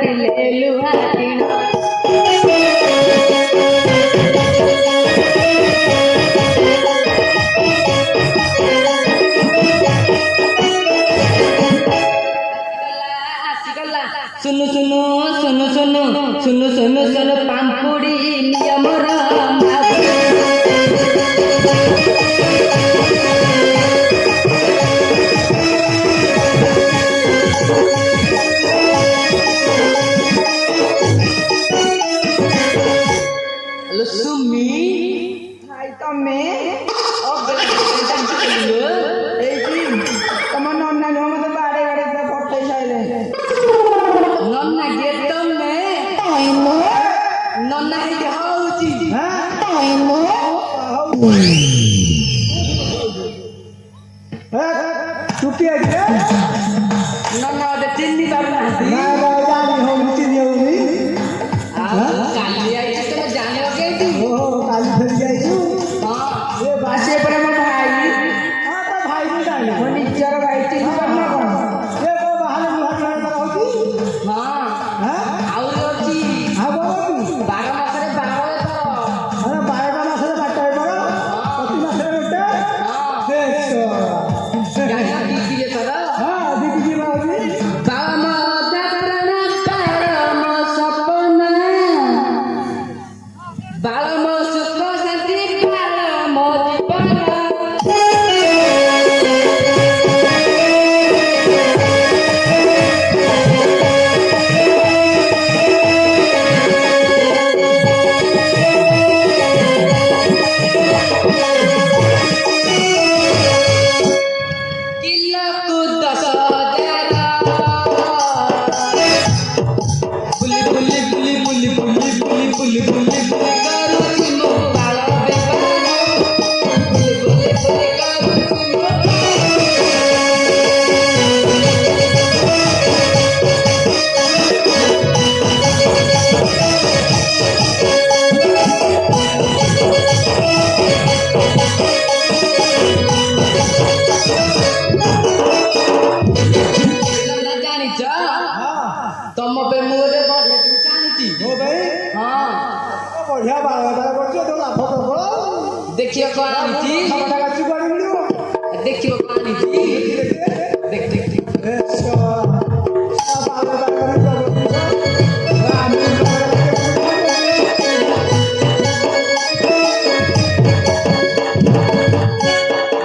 ଧରିଲେ ଲୁହା ଟିଣ सुनु सुनु सुनु सुनु सुनु सुनु सुनु पांपुड़ी नियमर सुमी भाई तमे तम नन्ना नुह मत बाड़े बाड़े पठे साइले नन्ना गे तमे नन्ना हे हौची चुकी है नन्ना ओदे चिन्नी पारुनांती ना जानी हो चिन्नी होनी काली आई तो जाने केती ओ काली फेर जाइछु हां ए बासे पर हम भाई हां तो भाई भी जानी हो निचर भाई चिन्नी करना कोन ए को बाहर मुहार में होती हां हां आउर होची हां बाबू 12 मासरे 12 एथर अरे 12 मासरे बाटा बरो प्रति मासरे उठे हां देख गाया दीदी ये तर हां दीदी जी बाबू बाम दकरना परम सपना बालम सुख शांति बालम किला को 10,000 बुली बुली बुली बुली बुली बुली बुली बुली करू चिमो बाला बेबानो बुली बुली बुली करू चिमो नन्ना जानी छ हां तम पे मोरे बढे जानी छी हो भाई हां बढ़िया बात करछो तो लाभ तो देखियो कहानी छी खाना का चुगाड़ी मिलियो देखियो कहानी छी देख देख देख अच्छा अब आगे बात करें तो राम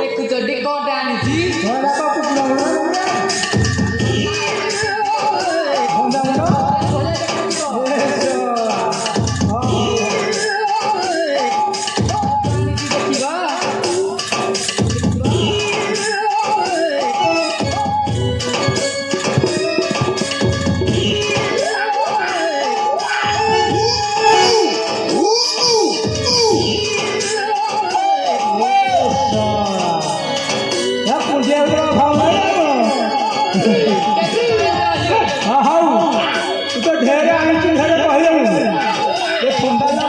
देखु तो देखो डानी छी थोड़ा का कुछ ना होंदा या पूजे उतरा भाव नहीं हां हां तू तो ढेर आई छी ढेर पहले ये फुंडा ना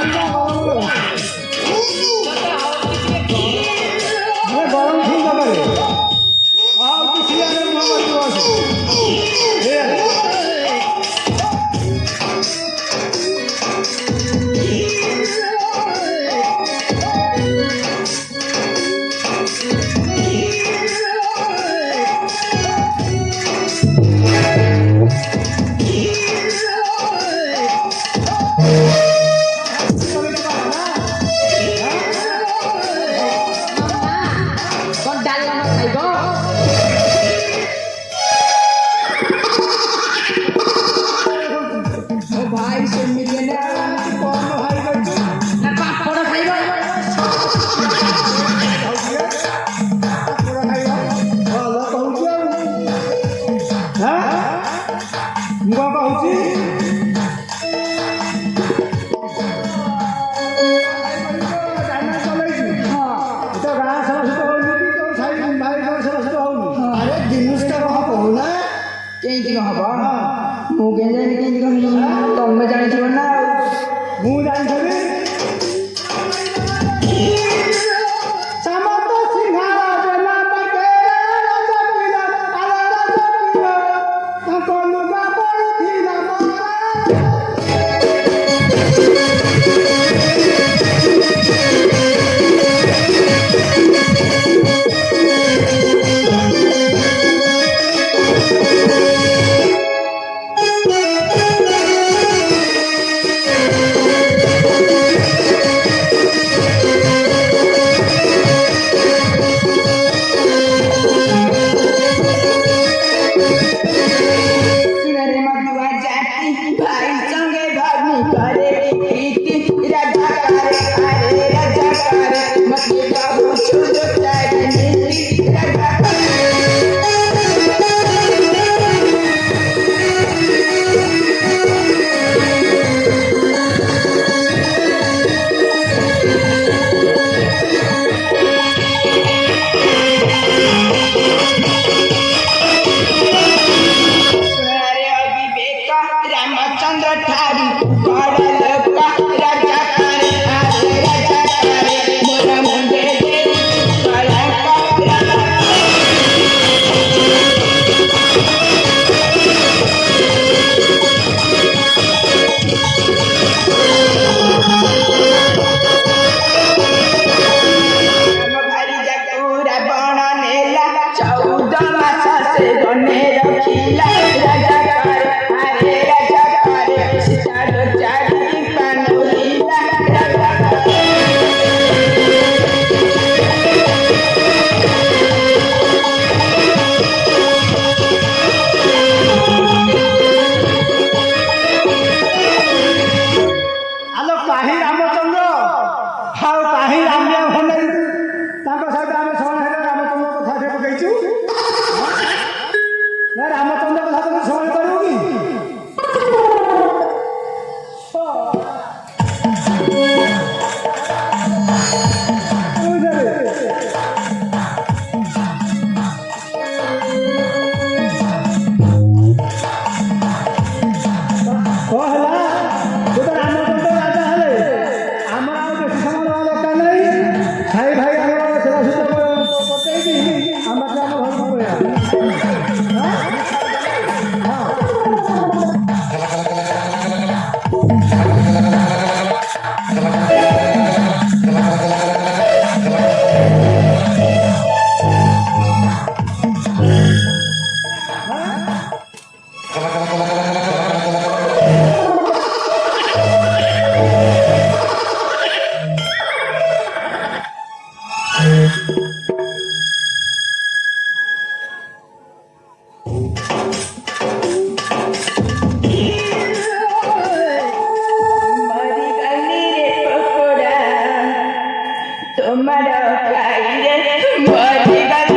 मैं गरम फुंडा करे हां किसी ने मोहम्मद वास ए कौन डाल ना खाइबो ओ भाई से मिले ना कौन भाई बच्चो ना पापड़ खाइबो पूरा खाइबा हां कहूची हां मुआ कहूची अरे दिनुष्टा कहा कहूना केंती कहबो मु केंजे केंती कहबो तमे जानि छिबो ना मु जान छबी समत सिंहारा जना पकेरा जमीला आला जमीला कोनु का पड़थी ना मारा তোমার কাইরে মরি গেল